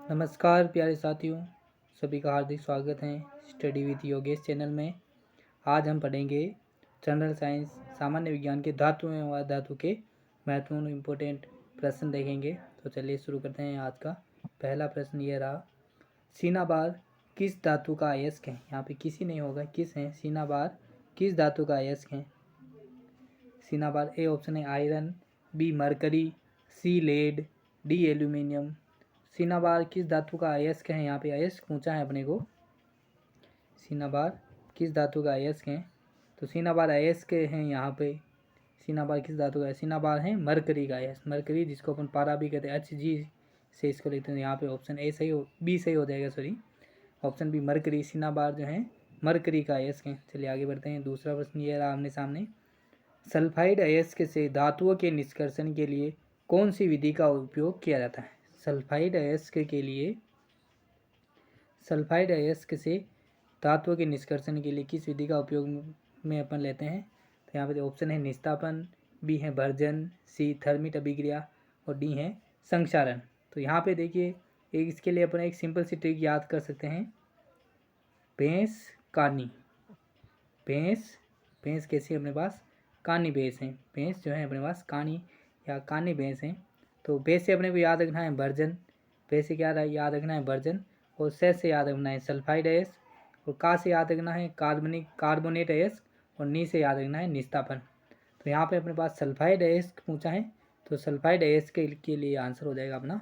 नमस्कार प्यारे साथियों, सभी का हार्दिक स्वागत है स्टडी विद योगेश चैनल में। आज हम पढ़ेंगे जनरल साइंस सामान्य विज्ञान के धातु एवं अधातु के महत्वपूर्ण इम्पोर्टेंट प्रश्न देखेंगे। तो चलिए शुरू करते हैं। आज का पहला प्रश्न ये रहा, सीना बार किस धातु का अयस्क है। यहाँ पे किसी नहीं होगा, किस है। सीना बार किस धातु का अयस्क है। सीना बार ए ऑप्शन है आयरन, बी मरकरी, सी लेड, डी एल्यूमिनियम। सीना बार किस धातु का अयस्क है। यहाँ पे अयस्क पूछा है अपने को। सीना बार किस धातु का अयस्क है, तो सीना बार अयस्क है यहाँ पे। सीना बार किस धातु का है, सीना बार है मरकरी का अयस्क। मरकरी जिसको अपन पारा भी कहते हैं, Hg से इसको लिखते हैं। यहाँ पे ऑप्शन ए सही हो, बी सही हो जाएगा, सॉरी ऑप्शन बी मरकरी। सीना बार जो है मरकरी का अयस्क है। चलिए आगे बढ़ते हैं। दूसरा प्रश्न ये रहा आमने सामने, सल्फाइड अयस्क से धातुओं के निष्कर्षण के लिए कौन सी विधि का उपयोग किया जाता है। सल्फाइड अयस्क के लिए, सल्फाइड अयस्क से धातुओं के निष्कर्षण के लिए किस विधि का उपयोग में अपन लेते हैं। तो यहाँ पे ऑप्शन है निस्तापन, बी है भर्जन, सी थर्मिट अभिक्रिया और डी है संक्षारण। तो यहाँ पे देखिए एक इसके लिए अपन एक सिंपल सी ट्रिक याद कर सकते हैं। भैंस कानी, भैंस कैसी अपने पास कानी भैंस है। भैंस जो है अपने पास कानी या कानी भैंस है। तो भैंस से अपने को याद रखना है भर्जन, भैंस से क्या याद रखना है भर्जन, और से याद रखना है सल्फाइड अयस्क, और का से याद रखना है कार्बोनेट अयस्क, और नी से याद रखना है निस्तापन। तो यहाँ पे अपने पास सल्फाइड अयस्क पूछा है, तो सल्फाइड अयस्क के लिए आंसर हो जाएगा अपना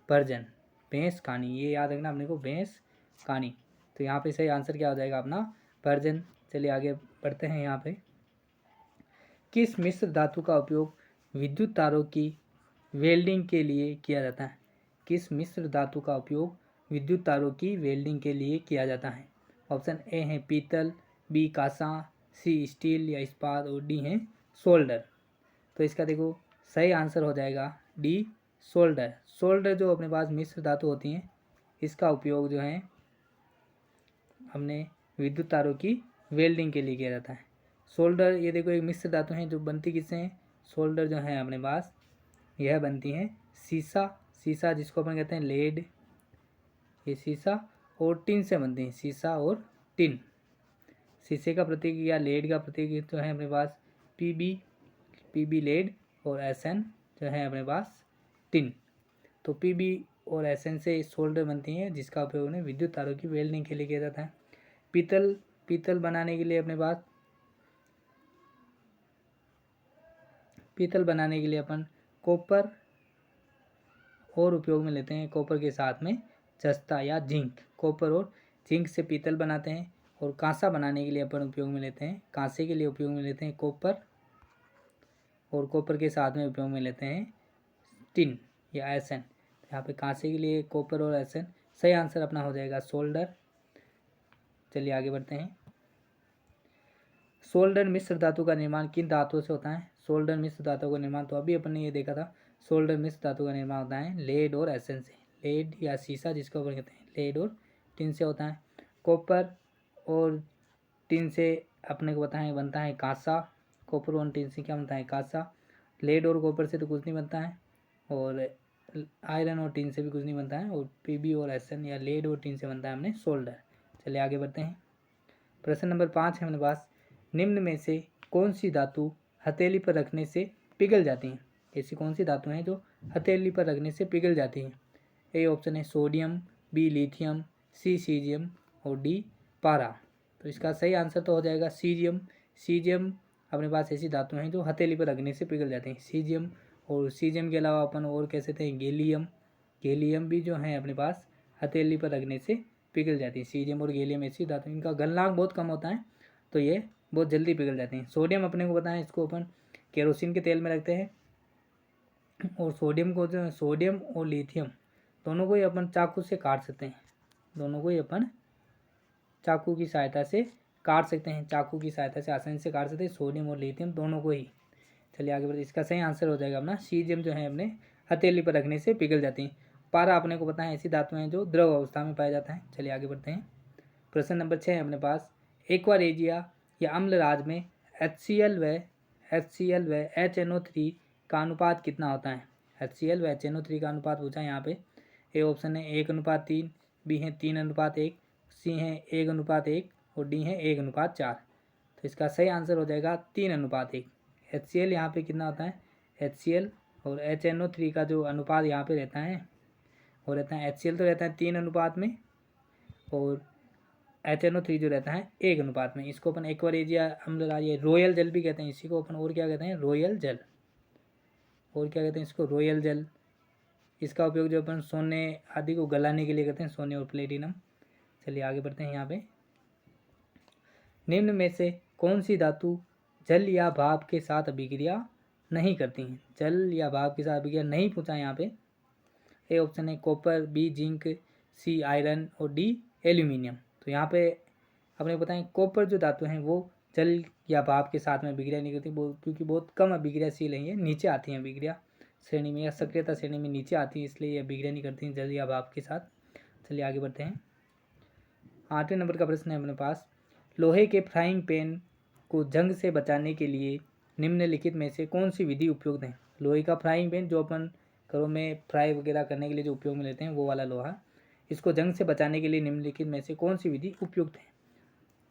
भर्जन। भैंस कानी, ये याद रखना अपने को, भैंस कानी। तो यहाँ पे सही आंसर क्या हो जाएगा अपना भर्जन। चलिए आगे बढ़ते हैं। यहाँ पे किस मिश्र धातु का उपयोग विद्युत तारों की वेल्डिंग के लिए किया जाता है। किस मिश्र धातु का उपयोग विद्युत तारों की वेल्डिंग के लिए किया जाता है। ऑप्शन ए है पीतल, बी कांसा, सी स्टील या इस्पात, और डी है सोल्डर। तो इसका देखो सही आंसर हो जाएगा डी सोल्डर। सोल्डर जो अपने पास मिश्र धातु होती हैं, इसका उपयोग जो है हमने विद्युत तारों की वेल्डिंग के लिए किया जाता है। सोल्डर ये देखो एक मिश्र धातु है जो बनती किससे है। सोल्डर जो है अपने पास यह बनती है सीसा जिसको अपन कहते हैं लेड, ये सीसा और टिन से बनती है। सीसा और टिन, शीशे का प्रतीक या लेड का प्रतीक जो है अपने पास पीबी लेड, और एसएन जो है अपने पास टिन। तो पीबी और एसएन से सोल्डर बनती है जिसका उपयोग उन्हें विद्युत तारों की वेल्डिंग के लिए किया जाता है। पीतल बनाने के लिए अपने पास, पीतल बनाने के लिए अपन कॉपर और उपयोग में लेते हैं। कॉपर के साथ में जस्ता या जिंक, कॉपर और जिंक से पीतल बनाते हैं। और कांसा बनाने के लिए अपन उपयोग में लेते हैं, कांसे के लिए उपयोग में लेते हैं कॉपर, और कॉपर के साथ में उपयोग में लेते हैं टिन या एसएन। यहाँ पे कांसे के लिए कॉपर और एसएन। सही आंसर अपना हो जाएगा सोल्डर। चलिए आगे बढ़ते हैं। सोल्डर मिश्र धातु का निर्माण किन धातुओं से होता है। सोल्डर मिश्र धातु का निर्माण, तो अभी अपन ने ये देखा था, सोल्डर मिश्र धातु का निर्माण होता है लेड और एसएन से। लेड या सीसा जिसको अपन कहते हैं, लेड और टिन से होता है। कॉपर और टिन से अपने को बताएं बनता है कांसा। कॉपर और टिन से क्या बनता है कांसा। लेड और कॉपर से तो कुछ नहीं बनता है, और आयरन और टिन से भी कुछ नहीं बनता है, और पीबी और एसएन या लेड और टिन से बनता है हमने सोल्डर। चलिए आगे बढ़ते हैं। प्रश्न नंबर 5 है हमारे पास, निम्न में से कौन सी धातु हथेली पर रखने से पिघल जाती हैं। ऐसी कौन सी धातु हैं जो हथेली पर रखने से पिघल जाती हैं। ए ऑप्शन है सोडियम, बी लिथियम, सी सीजियम, और डी पारा। तो इसका सही आंसर तो हो जाएगा सीजियम। सीजियम अपने पास ऐसी धातु हैं जो हथेली पर रखने से पिघल जाती हैं, सीजियम। और सीजियम के अलावा अपन और कह सकते हैं गैलियम। गैलियम भी जो है अपने पास हथेली पर रखने से पिघल जाती है। सीजियम और गैलियम ऐसी धातु, इनका गलनांक बहुत कम होता है, तो ये बहुत जल्दी पिघल जाते हैं। सोडियम अपने को बताएं, इसको अपन केरोसिन के तेल में रखते हैं। और सोडियम को जो सोडियम और लिथियम दोनों को ही अपन चाकू से काट सकते हैं। दोनों को ही अपन चाकू की सहायता से काट सकते हैं, चाकू की सहायता से आसानी से काट सकते हैं सोडियम और लिथियम दोनों को ही। चलिए आगे बढ़ते, इसका सही आंसर हो जाएगा अपना सीजियम जो है अपने हथेली पर रखने से पिघल जाती हैं। पारा अपने को पता है ऐसी धातु हैं जो द्रव अवस्था में पाया जाता है। चलिए आगे बढ़ते हैं। प्रश्न नंबर 6 है अपने पास, एक्वारेजिया या अम्ल राज में HCl व HNO3 का अनुपात कितना होता है। HCl व HNO3 का अनुपात पूछा है यहाँ पे। ए ऑप्शन है 1:3, बी है 3:1, सी है 1:1 और डी है 1:4। तो इसका सही आंसर हो जाएगा 3:1। HCl यहाँ पे कितना होता है, HCl और HNO3 का जो अनुपात यहाँ पे रहता है वो रहता है, HCl तो रहता है 3 अनुपात में और HNO3 जो रहता है 1 अनुपात में। इसको अपन एक्वारेजिया अम्ल ये रॉयल जल भी कहते हैं इसी को अपन, और क्या कहते हैं, रॉयल जल, और क्या कहते हैं इसको, रॉयल जल। इसका उपयोग जो अपन सोने आदि को गलाने के लिए करते हैं, सोने और प्लेटिनम। चलिए आगे बढ़ते हैं यहाँ पे। निम्न में से कौन सी धातु जल या भाप के साथ अभिक्रिया नहीं करती हैं? जल या भाप के साथ अभिक्रिया नहीं पूछा है यहाँ पे। ए ऑप्शन है copper, B zinc, C iron और डी एल्यूमिनियम। तो यहाँ पे अपने बताएं कॉपर जो धातु हैं वो जल या भाप के साथ में अभिक्रिया नहीं करती, क्योंकि बहुत कम अभिक्रियाशील है, ये नीचे आती हैं अभिक्रिया श्रेणी में या सक्रियता श्रेणी में नीचे आती है, इसलिए ये अभिक्रिया नहीं करती हैं जल या भाप के साथ। चलिए आगे बढ़ते हैं। 8वें नंबर का प्रश्न है अपने पास, लोहे के फ्राइंग पैन को जंग से बचाने के लिए निम्नलिखित में से कौन सी विधि उपयुक्त है? लोहे का फ्राइंग पैन जो अपन घरों में फ्राई वगैरह करने के लिए जो उपयोग में लेते हैं वो वाला लोहा, इसको जंग से बचाने के लिए निम्नलिखित में से कौन सी विधि उपयुक्त है?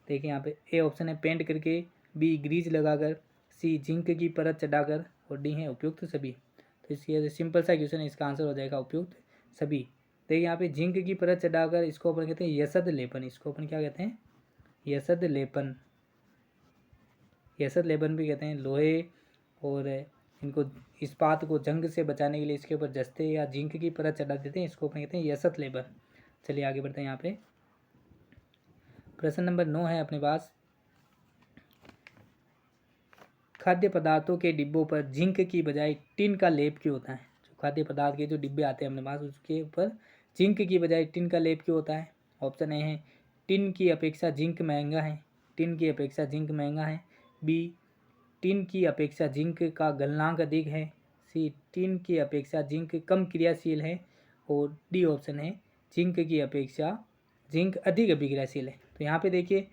देखिए यहाँ पे ए ऑप्शन है पेंट करके, बी ग्रीज लगाकर, सी जिंक की परत चढ़ाकर और डी है उपयुक्त सभी। तो इसकी सिंपल सा क्वेश्चन है, इसका आंसर हो जाएगा उपयुक्त सभी। देखिए यहाँ पे जिंक की परत चढ़ाकर, इसको अपन कहते हैं यसद लेपन, इसको अपन क्या कहते हैं, यसद लेपन, यसद लेपन भी कहते हैं। लोहे और इनको इस्पात को जंग से बचाने के लिए इसके ऊपर जस्ते या जिंक की परत चढ़ा देते हैं, इसको अपन कहते हैं यसद लेपन। चलिए आगे बढ़ते हैं यहाँ पे। प्रश्न नंबर 9 है अपने पास, खाद्य पदार्थों के डिब्बों पर जिंक की बजाय टिन का लेप क्यों होता है? जो खाद्य पदार्थ के जो डिब्बे आते हैं अपने पास उसके ऊपर जिंक की बजाय टिन का लेप क्यों होता है? ऑप्शन ए है टिन की अपेक्षा जिंक महंगा है, टिन की अपेक्षा जिंक महंगा है, बी टिन की अपेक्षा जिंक का गलनांक अधिक है, सी टिन की अपेक्षा जिंक कम क्रियाशील है और डी ऑप्शन है जिंक की अपेक्षा जिंक अधिक अभिक्रियाशील है। तो यहाँ पे देखिए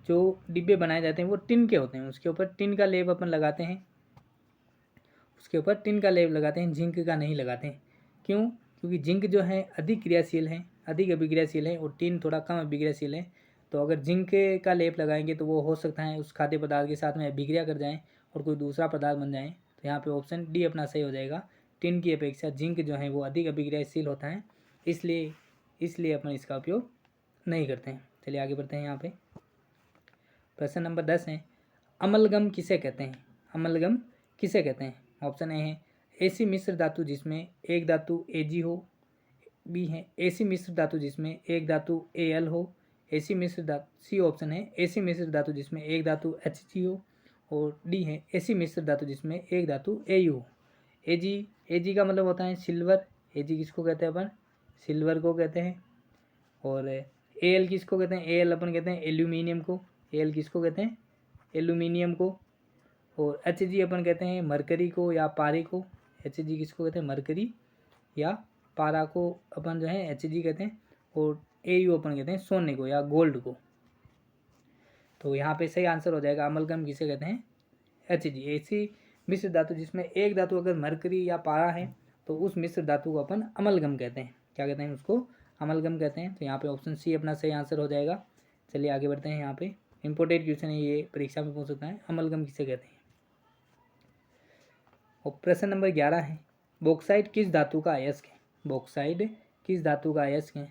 जो डिब्बे बनाए जाते हैं वो टिन के होते हैं, उसके ऊपर टिन का लेप अपन लगाते हैं, उसके ऊपर टिन का लेप लगाते हैं, जिंक का नहीं लगाते हैं। क्यों? क्योंकि जिंक जो है अधिक क्रियाशील है, अधिक अभिक्रियाशील है और टिन थोड़ा कम अभिक्रियाशील है। तो अगर जिंक का लेप लगाएंगे तो वो हो सकता है उस खाद्य पदार्थ के साथ में अभिक्रिया कर जाएँ और कोई दूसरा पदार्थ बन जाए। तो यहाँ पे ऑप्शन डी अपना सही हो जाएगा, टिन की अपेक्षा जिंक जो है वो अधिक अभिक्रियाशील होता है, इसलिए अपन इसका उपयोग नहीं करते हैं। चलिए आगे बढ़ते हैं यहाँ पे। प्रश्न नंबर 10 है, अमलगम किसे कहते हैं? अमलगम किसे कहते हैं? ऑप्शन ए है ऐसी मिश्र धातु जिसमें एक धातु Ag हो, बी है ऐसी मिश्र धातु जिसमें एक धातु Al हो, ऐसी मिश्र धातु, सी ऑप्शन है ऐसी मिश्र धातु जिसमें एक धातु Hg हो और डी है ऐसी मिश्र धातु जिसमें एक धातु Au हो। Ag का मतलब होता है सिल्वर, Ag किसको कहते हैं अपन, सिल्वर को कहते हैं। और Al किसको कहते हैं, Al अपन कहते हैं एल्यूमिनियम को, Al किसको कहते हैं, एल्यूमिनियम को। और Hg अपन कहते हैं मरकरी को या पारे को, Hg किसको कहते हैं, मरकरी या पारा को अपन जो है Hg कहते हैं। और Au अपन कहते हैं सोने को या गोल्ड को। तो यहाँ पे सही आंसर हो जाएगा अमलगम किसे कहते हैं, Hg। ऐसी मिश्र धातु जिसमें एक धातु अगर मरकरी या पारा है तो उस मिश्र धातु को अपन अमलगम कहते हैं। क्या कहते हैं उसको, अमलगम कहते हैं। तो यहाँ पे ऑप्शन सी अपना सही आंसर हो जाएगा। चलिए आगे बढ़ते हैं। यहाँ पे इंपोर्टेंट क्वेश्चन है, ये परीक्षा में पूछ सकता है, अमलगम किसे कहते हैं। और प्रश्न नंबर 11 है, बॉक्साइट किस धातु का अयस्क है? बॉक्साइट किस धातु का अयस्क है?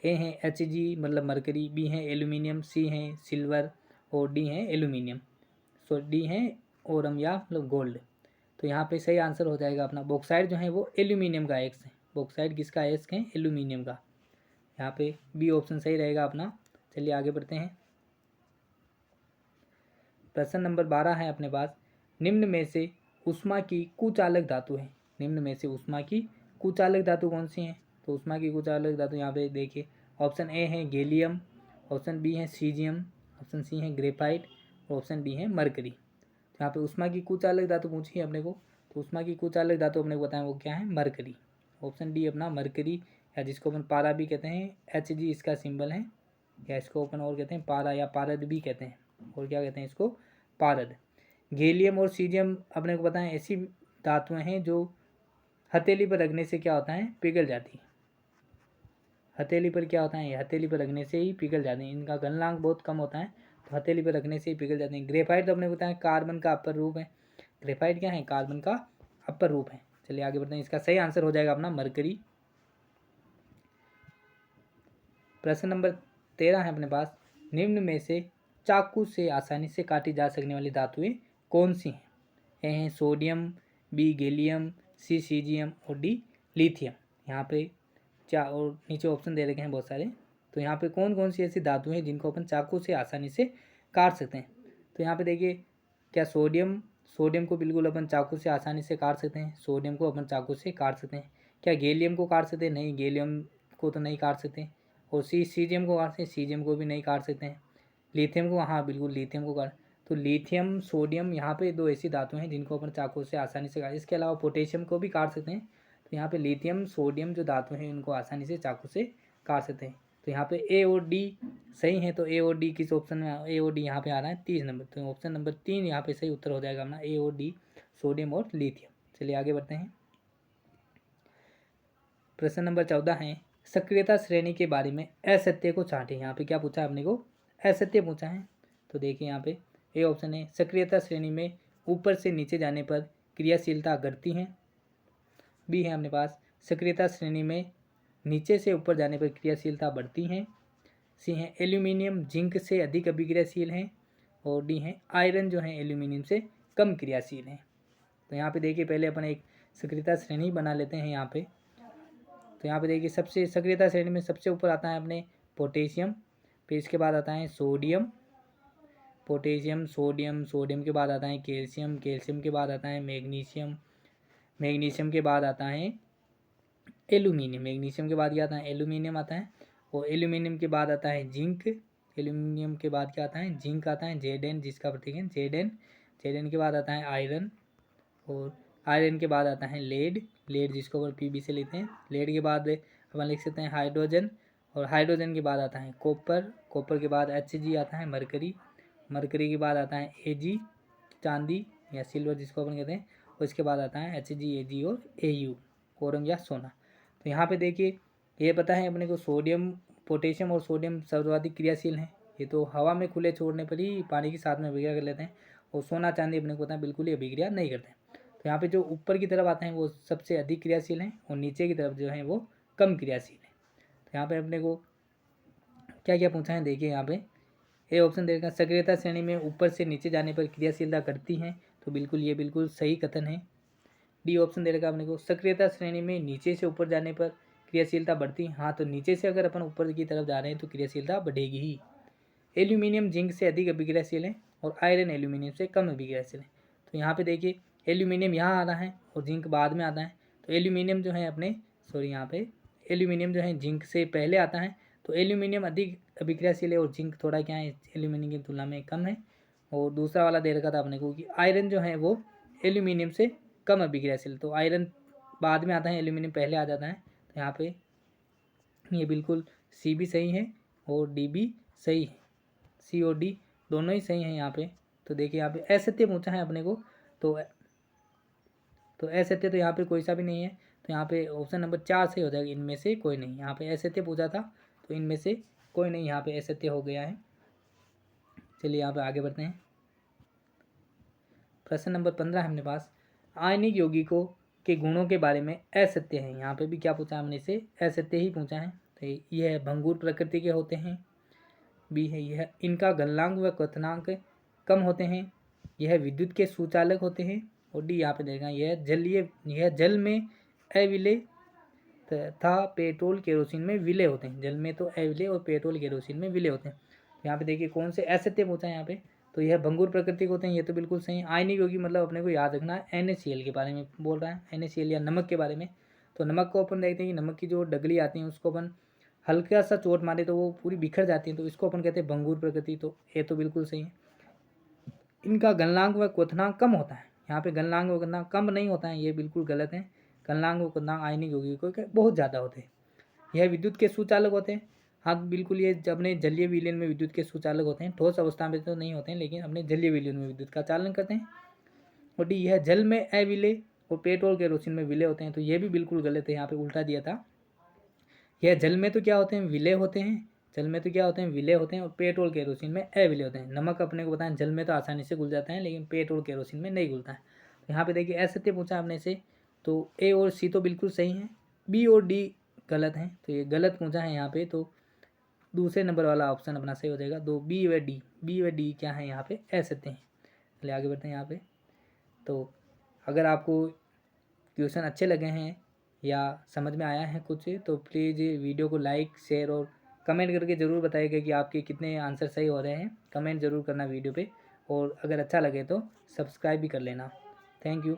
ए है Hg मतलब मरकरी, बी है एल्यूमिनियम, सी है सिल्वर और डी है एल्यूमिनियम। सो डी है ओरम या मतलब गोल्ड। तो यहाँ पे सही आंसर हो जाएगा अपना बॉक्साइट जो है वो एल्यूमिनियम का अयस्क है। बॉक्साइट किसका अयस्क है, एल्यूमिनियम का। यहाँ पे बी ऑप्शन सही रहेगा अपना। चलिए आगे बढ़ते हैं। प्रश्न नंबर 12 है अपने पास, निम्न में से ऊष्मा की कुचालक धातु है, निम्न में से ऊष्मा की कुचालक धातु कौन सी है? तो ऊष्मा की कुचालक धातु यहाँ पे देखिए, ऑप्शन ए है गैलियम, ऑप्शन बी है सीजियम, ऑप्शन सी है ग्रेफाइट और ऑप्शन डी है मरकरी। तो यहाँ पे ऊष्मा की कुचालक धातु पूछी है अपने को, तो ऊष्मा की कुचालक धातु अपने को बताएं वो क्या है, मरकरी। ऑप्शन डी अपना मरकरी, या जिसको अपन पारा भी कहते हैं, Hg इसका सिंबल है, या इसको अपन और कहते हैं पारा या पारद भी कहते हैं। और क्या कहते हैं इसको, पारद। गैलियम और सीजियम अपने को बताएं ऐसी धातुएं हैं जो हथेली पर रखने से क्या होता है, पिघल जाती है। हथेली पर क्या होता है, ये हथेली पर रखने से ही पिघल जाते हैं, इनका गलनांक बहुत कम होता है, तो हथेली पर रखने से ही पिघल जाते हैं। ग्रेफाइट तो अपने को बताया कार्बन का अपर रूप है, ग्रेफाइट क्या है, कार्बन का अपर रूप है। चलिए आगे बढ़ते हैं, इसका सही आंसर हो जाएगा अपना मरकरी। प्रश्न नंबर 13 है अपने पास, निम्न में से चाकू से आसानी से काटी जा सकने वाली धातुएं कौन सी हैं? ए हैं सोडियम, बी गैलियम, सी सीजियम और डी लिथियम। यहाँ पे और नीचे ऑप्शन दे रखे हैं बहुत सारे, तो यहाँ पे कौन कौन सी ऐसी धातुएं हैं जिनको अपन चाकू से आसानी से काट सकते हैं? तो यहाँ पे देखिए, क्या सोडियम को बिल्कुल अपन चाकू से आसानी से काट सकते हैं, सोडियम को अपन चाकू से काट सकते हैं। क्या गैलियम को काट सकते हैं? नहीं, गैलियम को तो नहीं काट सकते। और सीजियम को काट सकते हैं? सीजियम को भी नहीं काट सकते हैं। लिथियम को, हाँ बिल्कुल लिथियम को काट, तो लिथियम सोडियम यहाँ पे दो ऐसी धातुएं हैं जिनको अपन चाकू से आसानी से काट, इसके अलावा पोटेशियम को भी काट सकते हैं। तो यहाँ पे लिथियम सोडियम जो धातु हैं इनको आसानी से चाकू से काट सकते हैं। तो यहाँ पे ए और डी सही है, तो ए और डी किस ऑप्शन में, ए और डी यहाँ पे आ रहा है 30 नंबर, तो ऑप्शन नंबर 3 यहाँ पे सही उत्तर हो जाएगा अपना, ए और डी, सोडियम और लिथियम। चलिए आगे बढ़ते हैं। प्रश्न नंबर 14 है, सक्रियता श्रेणी के बारे में असत्य को छांटे। यहाँ पे क्या पूछा है अपने को, असत्य पूछा है। तो देखिए यहाँ पे ए ऑप्शन है, सक्रियता श्रेणी में ऊपर से नीचे जाने पर क्रियाशीलता घटती है। बी है अपने पास, सक्रियता श्रेणी में नीचे से ऊपर जाने पर क्रियाशीलता बढ़ती है। सी है, एल्यूमिनियम जिंक से अधिक अभिक्रियाशील है। और डी है, आयरन जो है एल्यूमिनियम से कम क्रियाशील है। तो यहाँ पे देखिए पहले अपन एक सक्रियता श्रेणी बना लेते हैं यहाँ पे। तो यहाँ पे देखिए सबसे सक्रियता श्रेणी में सबसे ऊपर आता है अपने पोटेशियम, फिर इसके बाद आता है सोडियम, पोटेशियम सोडियम, सोडियम के बाद आता है कैल्शियम, कैल्शियम के बाद आता है मैग्नीशियम, मैग्नीशियम के बाद आता है एल्यूमिनियम, मैग्नीशियम के बाद क्या आता है, एल्यूमिनियम आता है। और एल्यूमिनियम के बाद आता है जिंक, एल्यूमिनियम के बाद क्या आता है, जिंक आता है, जेड जिसका प्रतीक है जेड जेड के बाद आता है आयरन, और आयरन के बाद आता है लेड जिसको अपन पीबी से लेते हैं। लेड के बाद अपन लिख सकते हैं हाइड्रोजन, और हाइड्रोजन के बाद आता है कॉपर के बाद Hg आता है मरकरी के बाद आता है Ag चांदी या सिल्वर जिसको अपन कहते हैं, और इसके बाद आता है Hg Ag और Au औरंग या सोना। तो यहाँ पे देखिए ये पता है अपने को, सोडियम पोटेशियम और सोडियम सर्वाधिक क्रियाशील हैं, ये तो हवा में खुले छोड़ने पर ही पानी के साथ में अभिक्रिया कर लेते हैं। और सोना चांदी अपने को पता है बिल्कुल ही अभिक्रिया नहीं करते हैं। तो यहाँ पे जो ऊपर की तरफ आते हैं वो सबसे अधिक क्रियाशील हैं, और नीचे की तरफ जो है वो कम क्रियाशील है। तो यहाँ पे अपने को क्या क्या पूछा है देखिए, यहाँ पे ए ऑप्शन देगा, सक्रियता श्रेणी में ऊपर से नीचे जाने पर क्रियाशीलता करती है, तो बिल्कुल ये बिल्कुल सही कथन है। डी ऑप्शन दे रखा अपने को, सक्रियता श्रेणी में नीचे से ऊपर जाने पर क्रियाशीलता बढ़ती है, हाँ तो नीचे से अगर अपन ऊपर की तरफ जा रहे हैं तो क्रियाशीलता बढ़ेगी ही। एल्यूमिनियम जिंक से अधिक अभिक्रियाशील है, और आयरन एल्यूमिनियम से कम अभिक्रियाशील है। तो यहाँ पे देखिए एल्यूमिनियम यहाँ आ रहा है और जिंक बाद में आता है, तो एल्यूमिनियम जो है अपने यहाँ पे एल्यूमिनियम जो है जिंक से पहले आता है, तो एल्यूमिनियम अधिक अभिक्रियाशील है और जिंक थोड़ा क्या है एल्यूमिनियम की तुलना में कम है। और दूसरा वाला दे रखा था अपने को कि आयरन जो है वो एल्यूमिनियम से कम अभिक्रियाशील, तो आयरन बाद में आता है, एल्यूमिनियम पहले आ जाता है। तो यहाँ पे ये बिल्कुल सी भी सही है और डी भी सही है, सी और डी दोनों ही सही हैं यहाँ पे। तो देखिए यहाँ पे असत्य पूछा है अपने को, तो असत्य तो यहाँ पे कोई सा भी नहीं है, तो यहाँ पे ऑप्शन नंबर 4 सही हो जाएगा, इनमें से कोई नहीं। यहाँ पे असत्य पूछा था तो इनमें से कोई नहीं यहाँ पे असत्य हो गया है। चलिए यहाँ पे आगे बढ़ते हैं। प्रश्न नंबर 15 है अपने पास, आयनिक यौगिकों के गुणों के बारे में असत्य है। यहाँ पे भी क्या पूछा हमने से, असत्य ही पूछा है। तो यह भंगुर प्रकृति के होते हैं। बी है, यह इनका गलनांक व क्वथनांक कम होते हैं। यह विद्युत के सुचालक होते हैं। और डी यहाँ पे देखा, यह जल में अविलेय तथा पेट्रोल केरोसिन में विलय होते हैं। जल में तो अविलेय और पेट्रोल केरोसिन में विलय होते हैं। यहाँ पे देखिए कौन से असत्य पूछा है यहाँ पे, तो यह भंगुर प्रकृति के होते हैं, ये तो बिल्कुल सही है। आयनिक यौगिक मतलब अपने को याद रखना है NaCl के बारे में बोल रहा है, NaCl या नमक के बारे में। तो नमक को अपन देखते हैं कि नमक की जो डगली आती है उसको अपन हल्का सा चोट मारे तो वो पूरी बिखर जाती है, तो इसको अपन कहते हैं भंगुर प्रकृति, तो ये तो बिल्कुल सही है। इनका गलनांक व क्वथनांक कम होता है। यहाँ पे गलनांक व क्वथनांक कम नहीं होता है, ये बिल्कुल गलत है। गलनांक व क्वथनांक आयनिक यौगिकों के बहुत ज़्यादा होते हैं। यह विद्युत के सुचालक होते हैं। हाँ बिल्कुल, ये अपने जलीय विलयन में विद्युत के सुचालक होते हैं। ठोस अवस्था में तो नहीं होते हैं, लेकिन अपने जलीय विलयन में विद्युत का चालन करते हैं। और डी, यह जल में अविलय और पेट्रोल केरोसिन में विलय होते हैं, तो ये भी बिल्कुल गलत है, यहाँ पे उल्टा दिया था। यह जल में तो क्या होते हैं, विलय होते हैं, जल में तो क्या होते हैं, विलय होते हैं, और पेट्रोल केरोसिन में अविलय होते हैं। नमक अपने को बताएं जल में तो आसानी से घुल जाता है, लेकिन पेट्रोल केरोसिन में नहीं घुलता है। तो यहाँ पे देखिए असत्य पूछा आपने से, तो ए और सी तो बिल्कुल सही हैं, बी और डी गलत हैं, तो ये गलत पूछा है यहाँ पे, तो दूसरे नंबर वाला ऑप्शन अपना सही हो जाएगा। दो बी व डी क्या है यहाँ पे, असत्य हैं। चलिए आगे बढ़ते हैं यहाँ पे। तो अगर आपको क्वेश्चन अच्छे लगे हैं या समझ में आया है कुछ, तो प्लीज़ वीडियो को लाइक शेयर और कमेंट करके ज़रूर बताइएगा कि आपके कितने आंसर सही हो रहे हैं। कमेंट ज़रूर करना वीडियो पे, और अगर अच्छा लगे तो सब्सक्राइब भी कर लेना। Thank you.